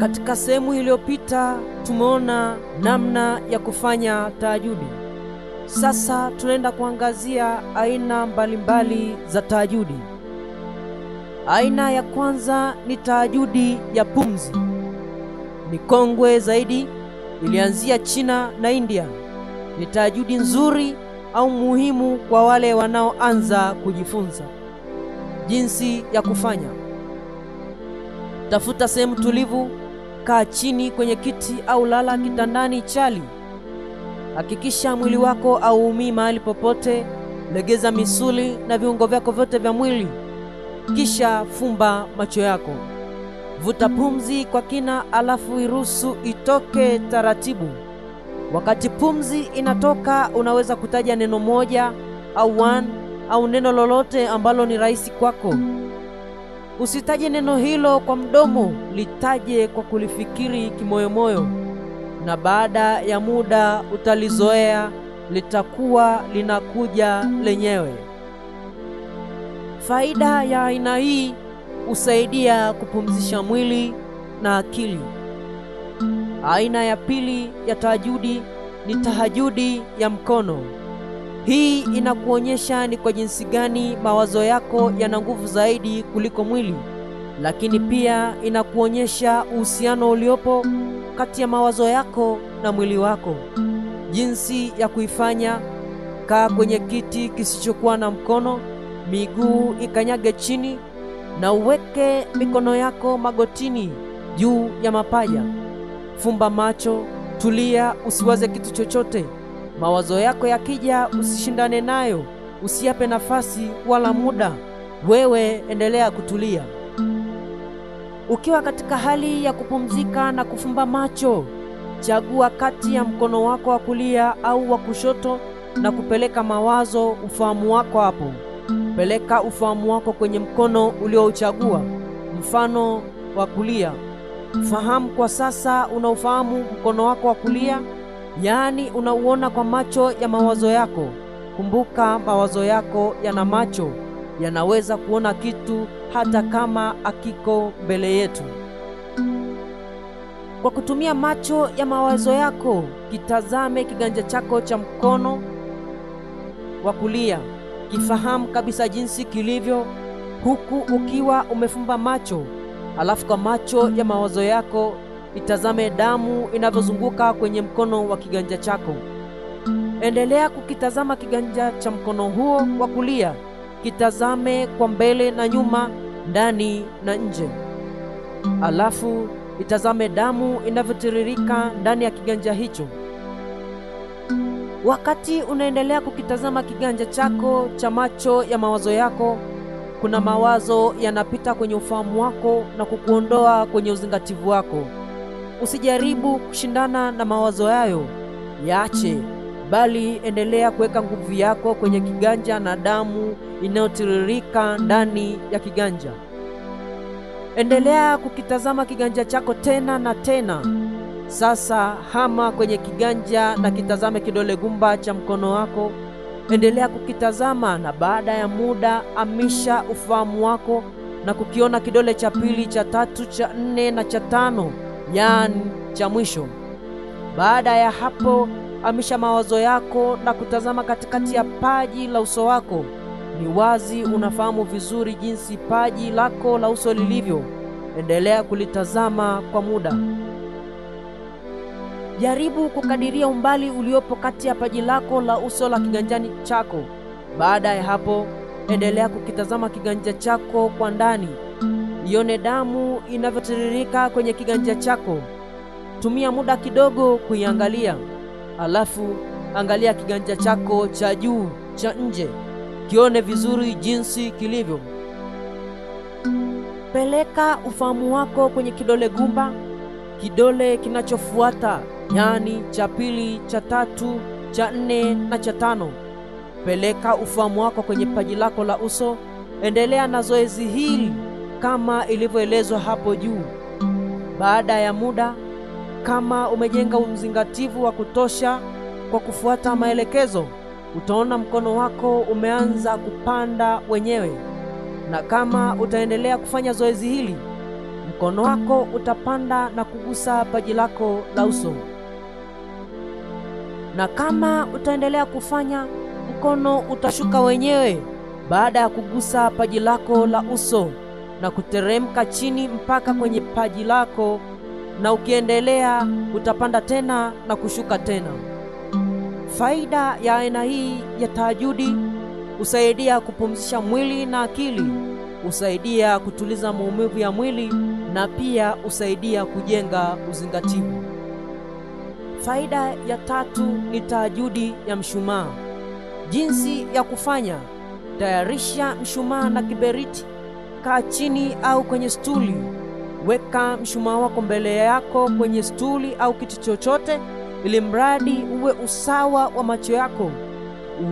Katika sehemu iliyopita tumeona namna ya kufanya tahajudi. Sasa tunaenda kuangazia aina mbalimbali za tahajudi. Aina ya kwanza ni tahajudi ya pumzi. Ni kongwe zaidi, ilianzia China na India. Ni tahajudi nzuri au muhimu kwa wale wanaoanza kujifunza jinsi ya kufanya. Tafuta sehemu tulivu, kaa chini kwenye kiti au lala kitandani chali. Hakikisha mwili wako hauumii mahali popote. Legeza misuli na viungo vyako vyote vya mwili. Kisha fumba macho yako. Vuta pumzi kwa kina, alafu iruhusu itoke taratibu. Wakati pumzi inatoka, unaweza kutaja neno moja au one au neno lolote ambalo ni rahisi kwako. Usitaje neno hilo kwa mdomo, litaje kwa kulifikiri kimoyomoyo, na baada ya muda utalizoea, litakuwa linakuja lenyewe. Faida ya aina hii husaidia kupumzisha mwili na akili. Aina ya pili ya tahajudi ni tahajudi ya mkono. Hii inakuonyesha ni kwa jinsi gani mawazo yako yana nguvu zaidi kuliko mwili, lakini pia inakuonyesha uhusiano uliopo kati ya mawazo yako na mwili wako. Jinsi ya kuifanya: kaa kwenye kiti kisichokuwa na mkono, miguu ikanyage chini, na uweke mikono yako magotini juu ya mapaja. Fumba macho, tulia, usiwaze kitu chochote. Mawazo yako yakija, usishindane nayo, usiyape nafasi wala muda. Wewe endelea kutulia. Ukiwa katika hali ya kupumzika na kufumba macho, chagua kati ya mkono wako wa kulia au wa kushoto na kupeleka mawazo, ufahamu wako hapo. Peleka ufahamu wako kwenye mkono uliouchagua, mfano wa kulia. Fahamu kwa sasa unaufahamu mkono wako wa kulia, yaani unauona kwa macho ya mawazo yako. Kumbuka, mawazo yako yana macho, yanaweza kuona kitu hata kama akiko mbele yetu. Kwa kutumia macho ya mawazo yako, kitazame kiganja chako cha mkono wa kulia. Kifahamu kabisa jinsi kilivyo, huku ukiwa umefumba macho. Alafu kwa macho ya mawazo yako, itazame damu inavyozunguka kwenye mkono wa kiganja chako. Endelea kukitazama kiganja cha mkono huo wa kulia. Kitazame kwa mbele na nyuma, ndani na nje. Alafu itazame damu inavyotiririka ndani ya kiganja hicho. Wakati unaendelea kukitazama kiganja chako cha macho ya mawazo yako, kuna mawazo yanapita kwenye ufahamu wako na kukuondoa kwenye uzingativu wako. Usijaribu kushindana na mawazo hayo, yaache, bali endelea kuweka nguvu yako kwenye kiganja na damu inayotiririka ndani ya kiganja. Endelea kukitazama kiganja chako tena na tena. Sasa hama kwenye kiganja na kitazame kidole gumba cha mkono wako. Endelea kukitazama, na baada ya muda amisha ufahamu wako na kukiona kidole cha pili, cha tatu, cha nne na cha tano, yaani cha mwisho. Baada ya hapo, amisha mawazo yako na kutazama katikati ya paji la uso wako. Ni wazi unafahamu vizuri jinsi paji lako la uso lilivyo. Endelea kulitazama kwa muda. Jaribu kukadiria umbali uliopo kati ya paji lako la uso la kiganjani chako. Baada ya hapo, endelea kukitazama kiganja chako kwa ndani. Ione damu inavyotiririka kwenye kiganja chako. Tumia muda kidogo kuiangalia. Alafu angalia kiganja chako cha juu cha nje. Kione vizuri jinsi kilivyo. Peleka ufahamu wako kwenye kidole gumba, kidole kinachofuata, yaani cha pili, cha tatu, cha nne na cha tano. Peleka ufahamu wako kwenye paji lako la uso. Endelea na zoezi hili kama ilivyoelezwa hapo juu. Baada ya muda, kama umejenga uzingativu wa kutosha kwa kufuata maelekezo, utaona mkono wako umeanza kupanda wenyewe. Na kama utaendelea kufanya zoezi hili, mkono wako utapanda na kugusa paji lako la uso. Na kama utaendelea kufanya, mkono utashuka wenyewe baada ya kugusa paji lako la uso na kuteremka chini mpaka kwenye paji lako, na ukiendelea utapanda tena na kushuka tena. Faida ya aina hii ya tahajudi: husaidia kupumzisha mwili na akili, husaidia kutuliza maumivu ya mwili, na pia husaidia kujenga uzingativu. Faida ya tatu ni tahajudi ya mshumaa. Jinsi ya kufanya: tayarisha mshumaa na kiberiti. Kaa chini au kwenye stuli. Weka mshumaa wako mbele yako kwenye stuli au kiti chochote, ili mradi uwe usawa wa macho yako.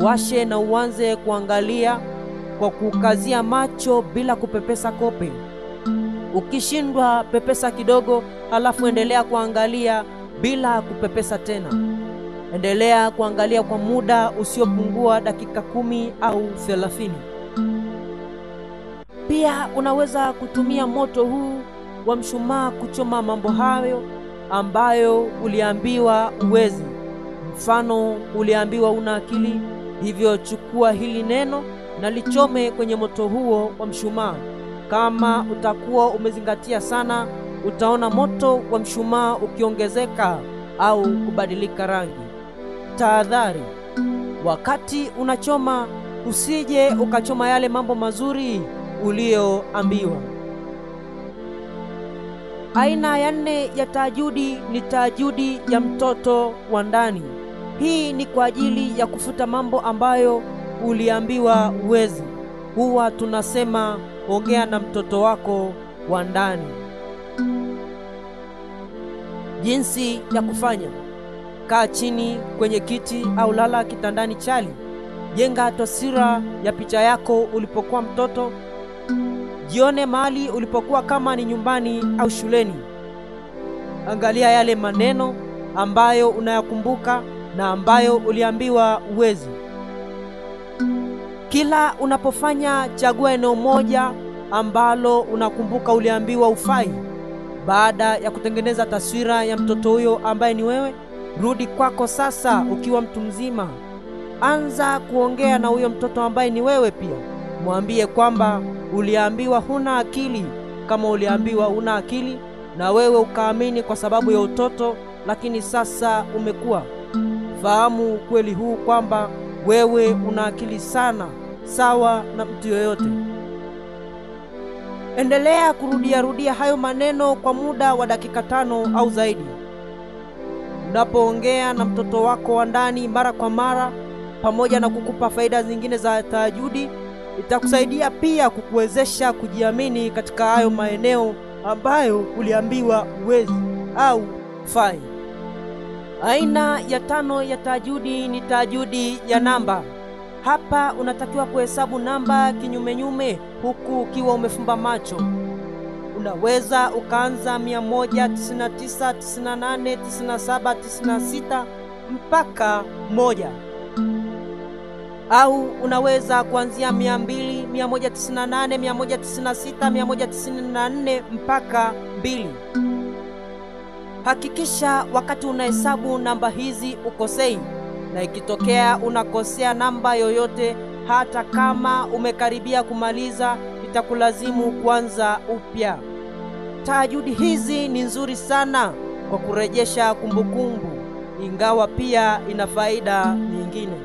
Uwashe na uanze kuangalia kwa kukazia macho bila kupepesa kope. Ukishindwa, pepesa kidogo, halafu endelea kuangalia bila kupepesa tena. Endelea kuangalia kwa muda usiopungua dakika 10 au 30. Pia unaweza kutumia moto huu wa mshumaa kuchoma mambo hayo ambayo uliambiwa uwezi. Mfano, uliambiwa una akili, hivyo chukua hili neno na lichome kwenye moto huo wa mshumaa. Kama utakuwa umezingatia sana, utaona moto wa mshumaa ukiongezeka au kubadilika rangi. Tahadhari: wakati unachoma, usije ukachoma yale mambo mazuri ulioambiwa. Aina ya 4 ya tahajudi ni tahajudi ya mtoto wa ndani. Hii ni kwa ajili ya kufuta mambo ambayo uliambiwa uwezi. Huwa tunasema ongea na mtoto wako wa ndani. Jinsi ya kufanya: kaa chini kwenye kiti au lala kitandani chali. Jenga taswira ya picha yako ulipokuwa mtoto. Jione mahali ulipokuwa, kama ni nyumbani au shuleni. Angalia yale maneno ambayo unayakumbuka na ambayo uliambiwa uwezi. Kila unapofanya, chagua eneo moja ambalo unakumbuka uliambiwa ufai. Baada ya kutengeneza taswira ya mtoto huyo ambaye ni wewe, rudi kwako sasa ukiwa mtu mzima. Anza kuongea na huyo mtoto ambaye ni wewe pia. Mwambie kwamba uliambiwa huna akili. Kama uliambiwa huna akili na wewe ukaamini kwa sababu ya utoto, lakini sasa umekuwa, fahamu ukweli huu kwamba wewe una akili sana, sawa na mtu yoyote. Endelea kurudia hayo maneno kwa muda wa dakika 5 au zaidi. Unapoongea na mtoto wako wa ndani mara kwa mara, pamoja na kukupa faida zingine za tahajudi, itakusaidia pia kukuwezesha kujiamini katika hayo maeneo ambayo uliambiwa uwezi au fai. Aina ya 5 ya tahajudi ni tahajudi ya namba. Hapa unatakiwa kuhesabu namba kinyumenyume huku ukiwa umefumba macho. Unaweza ukaanza 199, 98, 97, 96 mpaka 1. Au unaweza kuanzia 200, 198, 196, 194 mpaka 2. Hakikisha wakati unahesabu namba hizi ukosei, na ikitokea unakosea namba yoyote, hata kama umekaribia kumaliza, itakulazimu kuanza upya. Tahajudi hizi ni nzuri sana kwa kurejesha kumbukumbu, ingawa pia ina faida nyingine.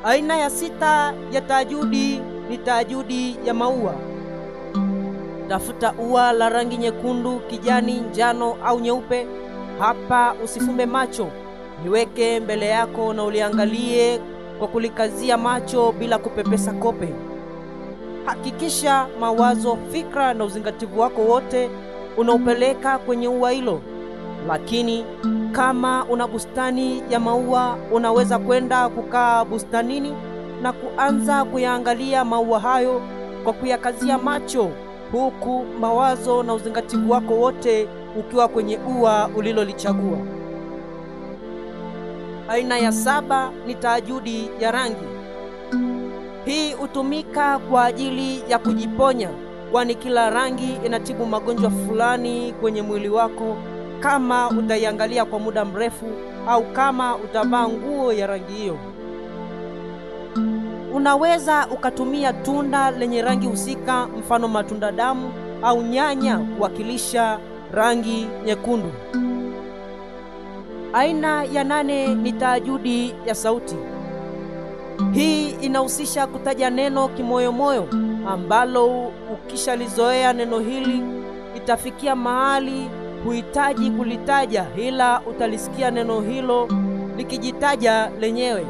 Aina ya 6 ya tahajudi ni tahajudi ya maua. Tafuta ua la rangi nyekundu, kijani, njano au nyeupe. Hapa usifumbe macho, liweke mbele yako na uliangalie kwa kulikazia macho bila kupepesa kope. Hakikisha mawazo, fikra na uzingativu wako wote unaupeleka kwenye ua hilo. Lakini kama una bustani ya maua, unaweza kwenda kukaa bustanini na kuanza kuyaangalia maua hayo kwa kuyakazia macho, huku mawazo na uzingativu wako wote ukiwa kwenye ua ulilolichagua. Aina ya 7 ni tahajudi ya rangi. Hii hutumika kwa ajili ya kujiponya. kwani kila rangi inatibu magonjwa fulani kwenye mwili wako kama utaiangalia kwa muda mrefu au kama utavaa nguo ya rangi hiyo. Unaweza ukatumia tunda lenye rangi husika, mfano matunda damu au nyanya, kuwakilisha rangi nyekundu. Aina ya 8 ni tahajudi ya sauti. Hii inahusisha kutaja neno kimoyomoyo, ambalo ukishalizoea neno hili itafikia mahali huhitaji kulitaja, ila utalisikia neno hilo likijitaja lenyewe.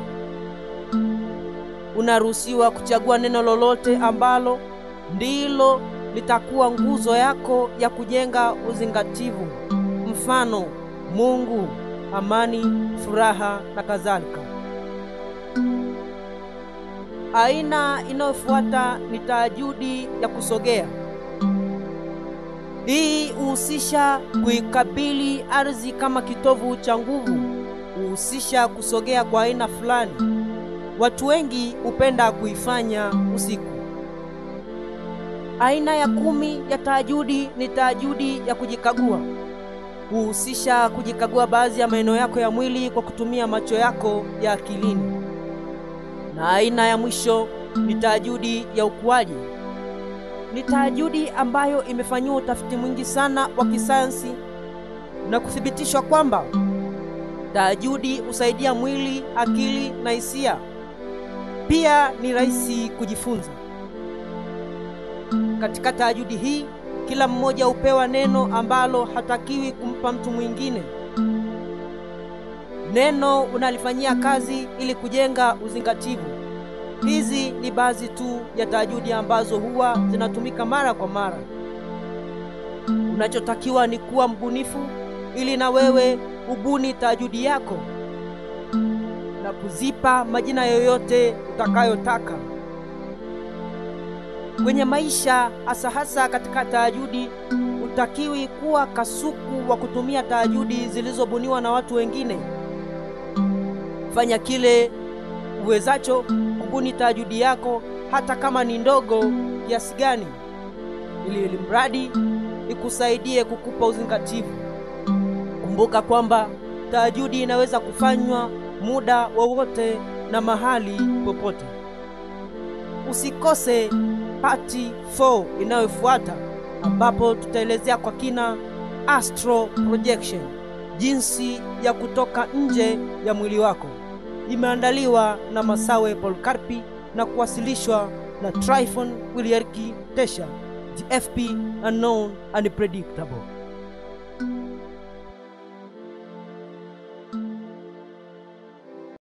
Unaruhusiwa kuchagua neno lolote ambalo ndilo litakuwa nguzo yako ya kujenga uzingativu, mfano Mungu, amani, furaha na kadhalika. Aina inayofuata ni tahajudi ya kusogea. Hii uhusisha kuikabili ardhi kama kitovu cha nguvu, uhusisha kusogea kwa aina fulani. Watu wengi hupenda kuifanya usiku. Aina ya 10 ya tahajudi ni tahajudi ya kujikagua. Huhusisha kujikagua baadhi ya maeneo yako ya mwili kwa kutumia macho yako ya akilini. Na aina ya mwisho ni tahajudi ya ukuaji. Ni tahajudi ambayo imefanyiwa utafiti mwingi sana wa kisayansi na kuthibitishwa kwamba tahajudi husaidia mwili, akili na hisia. Pia ni rahisi kujifunza. Katika tahajudi hii, kila mmoja hupewa neno ambalo hatakiwi kumpa mtu mwingine. Neno unalifanyia kazi ili kujenga uzingativu. Hizi ni baadhi tu ya tahajudi ambazo huwa zinatumika mara kwa mara. Unachotakiwa ni kuwa mbunifu ili na wewe ubuni tahajudi yako na kuzipa majina yoyote utakayotaka. Kwenye maisha, hasa katika tahajudi, utakiwi kuwa kasuku wa kutumia tahajudi zilizobuniwa na watu wengine. Fanya kile uwezacho kubuni tahajudi yako, hata kama ni ndogo kiasi gani, ili mradi ikusaidie kukupa uzingativu. Kumbuka kwamba tahajudi inaweza kufanywa muda wowote na mahali popote. Usikose Part 4 inayofuata, ambapo tutaelezea kwa kina astral projection, jinsi ya kutoka nje ya mwili wako. Imeandaliwa na Masawe Polkarpi na kuwasilishwa na Tryphon Wilierki Tesha, the FP Unknown and Predictable.